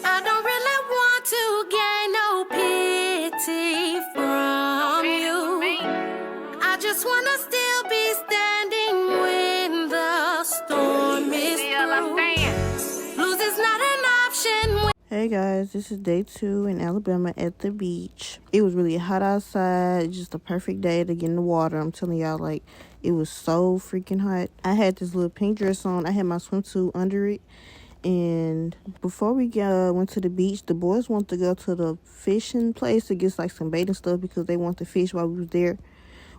I don't really want to gain no pity from you. I just wanna still be standing when the storm is through. Lose is not an option. Hey guys, this is day 2 in Alabama at the beach. It was really hot outside, just a perfect day to get in the water. I'm telling y'all, like, it was so freaking hot. I had this little pink dress on. I had my swimsuit under it. And before we went to the beach, the boys wanted to go to the fishing place to get like some bait and stuff because they want to fish while we was there,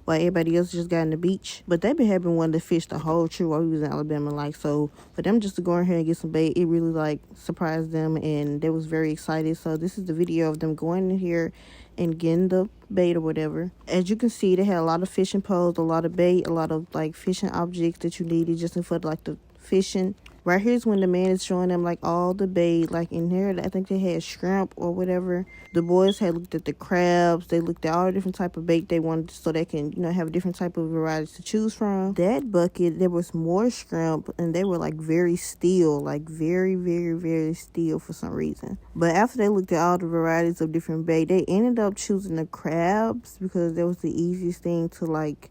while everybody else just got in the beach. But they been having wanting to fish the whole trip while we was in Alabama. Like, so for them just to go in here and get some bait, it really like surprised them and they was very excited. So this is the video of them going in here and getting the bait or whatever. As you can see, they had a lot of fishing poles, a lot of bait, a lot of like fishing objects that you needed just for like the fishing. Right here's when the man is showing them like all the bait. Like in here, I think they had shrimp or whatever. The boys had looked at the crabs. They looked at all the different type of bait they wanted so they can, you know, have different type of varieties to choose from. That bucket, there was more shrimp and they were like very still, like very, very, very still for some reason. But after they looked at all the varieties of different bait, they ended up choosing the crabs because that was the easiest thing to like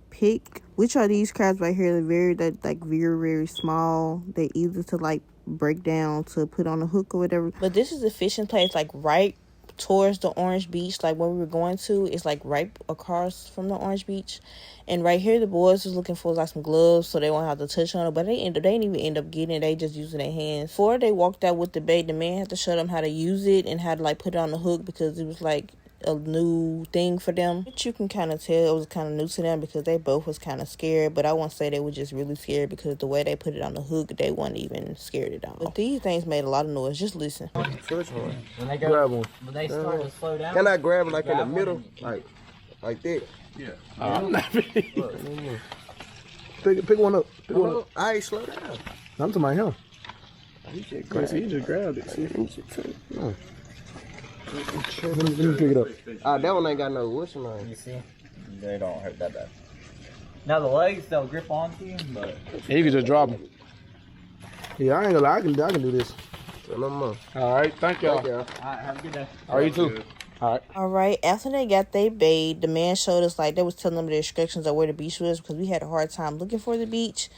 pick. Which are these crabs right here? They're very small. They easy to like break down to put on a hook or whatever. But this is the fishing place like right towards the Orange Beach, like where we were going to. It's like right across from the Orange Beach. And right here the boys was looking for like some gloves so they won't have to touch on it, but they didn't even end up getting it. They just using their hands. Before they walked out with the bait, the man had to show them how to use it and how to like put it on the hook because it was like a new thing for them. But you can kind of tell it was kind of new to them because they both was kind of scared, but I won't say they were just really scared because the way they put it on the hook, they weren't even scared at all. But these things made a lot of noise. Just listen. Which one? When they go, grab one. when they start to slow down. Can I grab it like in the middle? Like that? Yeah. I'm not pick one up. Pick one up. I ain't slow down. I'm talking about him. He just grabbed it. See? No. Let me pick it up. That one ain't got no wishing on You it. see? They don't hurt that bad. Now the legs, they'll grip onto you, but... Yeah, you can just drop them. Yeah, I ain't gonna lie. I can do this. No more. All right, thank y'all. Alright, have a good day. All right, you too. All right, after they got their bait, the man showed us like they was telling them the instructions of where the beach was because we had a hard time looking for the beach.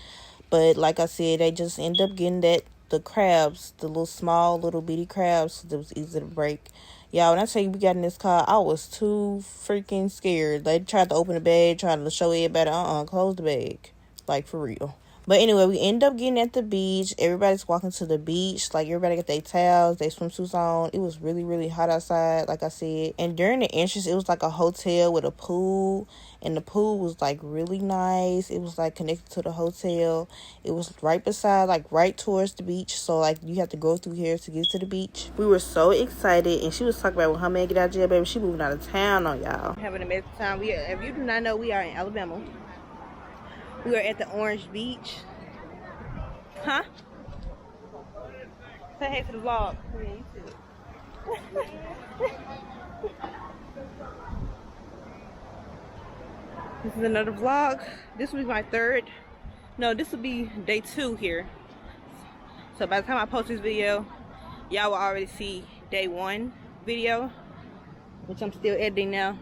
But like I said, they just ended up getting the crabs, the little small little bitty crabs, so it was easy to break. Y'all, when I tell you we got in this car, I was too freaking scared. They tried to open the bag, trying to show everybody, close the bag. Like, for real. But anyway, we end up getting at the beach. Everybody's walking to the beach. Like, everybody got their towels, their swimsuits on. It was really, really hot outside, like I said. And during the entrance, it was like a hotel with a pool. And the pool was, like, really nice. It was, like, connected to the hotel. It was right beside, like, right towards the beach. So, like, you have to go through here to get to the beach. We were so excited. And she was talking about when her man get out of jail, baby. She moving out of town on y'all. Having a amazing time. If you do not know, we are in Alabama. We are at the Orange Beach. Huh? Say hey to the vlog. Yeah, you too. This is another vlog. This will be my third. No, this will be day 2 here. So by the time I post this video, y'all will already see day 1 video, which I'm still editing now.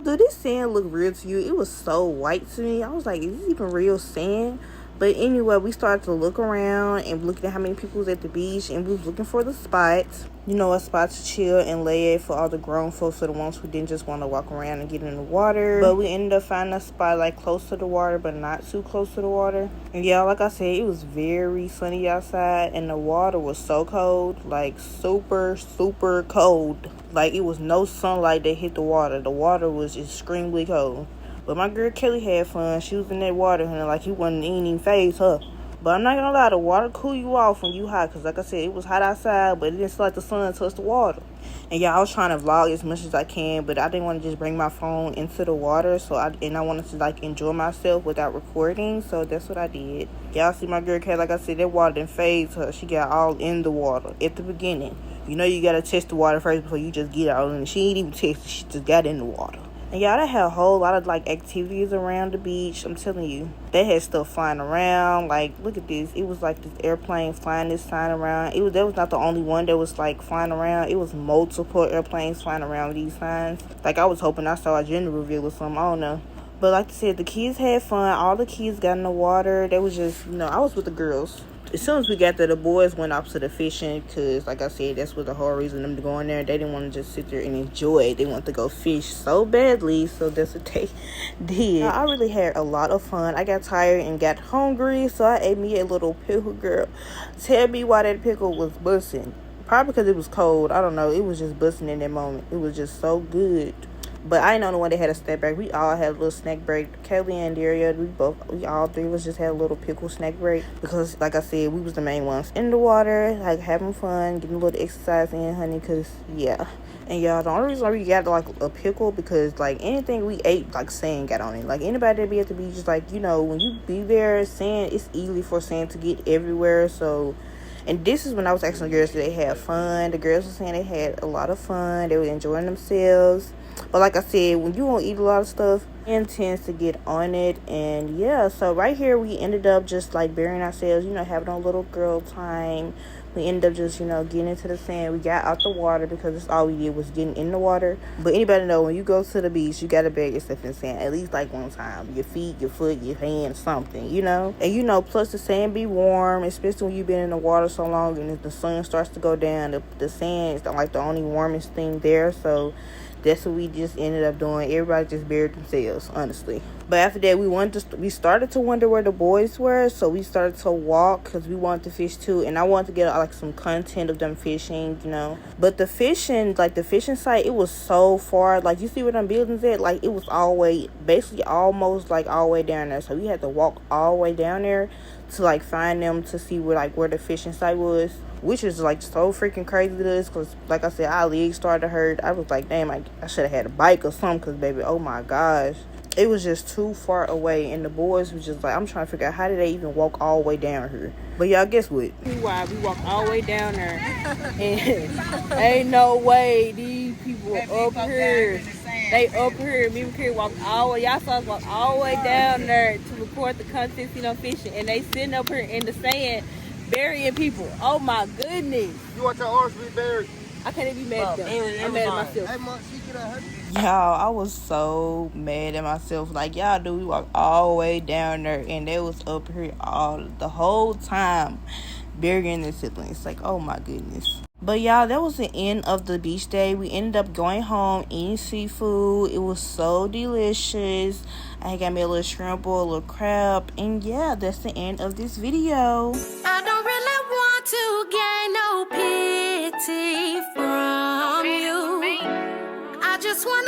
Do this sand look real to you? It was so white to me. I was like, is this even real sand? But anyway, we started to look around and looking at how many people was at the beach, and we was looking for the spots. You know, a spot to chill and lay at for all the grown folks, for the ones who didn't just want to walk around and get in the water. But we ended up finding a spot like close to the water, but not too close to the water. And yeah, like I said, it was very sunny outside, and the water was so cold, like super, super cold. Like, it was no sunlight that hit the water. The water was extremely cold. But my girl Kelly had fun. She was in that water, and like he wasn't even phase her. But I'm not gonna lie, the water cool you off when you hot. Cause like I said, it was hot outside, but it didn't feel like the sun touched the water. And yeah, I was trying to vlog as much as I can, but I didn't want to just bring my phone into the water. So I wanted to like enjoy myself without recording. So that's what I did. Y'all see my girl Kelly, like I said, that water didn't phase her. She got all in the water at the beginning. You know you gotta test the water first before you just get out. And she ain't even tested. She just got in the water. And y'all, they had a whole lot of like activities around the beach. I'm telling you, they had stuff flying around. Like, look at this. It was like this airplane flying this sign around. That was not the only one that was like flying around. It was multiple airplanes flying around with these signs. Like, I was hoping I saw a gender reveal or something. I don't know. But like I said, the kids had fun. All the kids got in the water. They was just, I was with the girls. As soon as we got there, the boys went off to the fishing because, like I said, that's what the whole reason them to go in there. They didn't want to just sit there and enjoy it. They wanted to go fish so badly, so that's what they did. I really had a lot of fun. I got tired and got hungry, so I ate me a little pickle, girl. Tell me why that pickle was busting. Probably because it was cold. I don't know. It was just busting in that moment. It was just so good. But I ain't know the one that had a snack break. We all had a little snack break. Kelly and Daria, we all three of us just had a little pickle snack break. Because, like I said, we was the main ones in the water, like, having fun, getting a little exercise in, honey, because, yeah. And, y'all, the only reason we got, like, a pickle, because, like, anything we ate, like, sand got on it. Like, anybody that be at the beach, just, like, when you be there, sand, it's easy for sand to get everywhere, so... And this is when I was asking the girls if they had fun. The girls were saying they had a lot of fun. They were enjoying themselves. But like I said, when you won't eat a lot of stuff, it tends to get on it. And yeah, so right here we ended up just like burying ourselves, having a little girl time. We ended up just, getting into the sand. We got out the water because that's all we did was getting in the water. But anybody know when you go to the beach, you got to bury yourself in sand at least like one time. Your feet, your foot, your hand, something, And, plus the sand be warm, especially when you've been in the water so long and if the sun starts to go down, the sand is like the only warmest thing there. So that's what we just ended up doing. Everybody just buried themselves, honestly. But after that, we started to wonder where the boys were, so we started to walk because we wanted to fish too, and I wanted to get like some content of them fishing, But the fishing site, it was so far. Like, you see where them buildings at? Like, it was basically almost like all the way down there. So we had to walk all the way down there to like find them to see where the fishing site was. Which is like so freaking crazy to us because, like I said, our legs started to hurt. I was like, damn, I should have had a bike or something because, baby, oh my gosh. It was just too far away. And the boys was just like, I'm trying to figure out how did they even walk all the way down here. But y'all, guess what? Why we walked all the way down there. And ain't no way these people up here. They up here. Me and Kerry walked all the way. Y'all saw us walk all the way down there to record the content, fishing. And they sitting up here in the sand burying people. Oh my goodness. You want your arms to be buried? I can't even be mad at them. I'm mad at myself. Y'all, I was so mad at myself. Like, y'all we walked all the way down there and they was up here the whole time burying their siblings. Like, oh my goodness. But y'all, that was the end of the beach day. We ended up going home, eating seafood. It was so delicious. I got me a little shrimp or a little crab. And yeah, that's the end of this video. I don't really want to gain no pity from you. I just want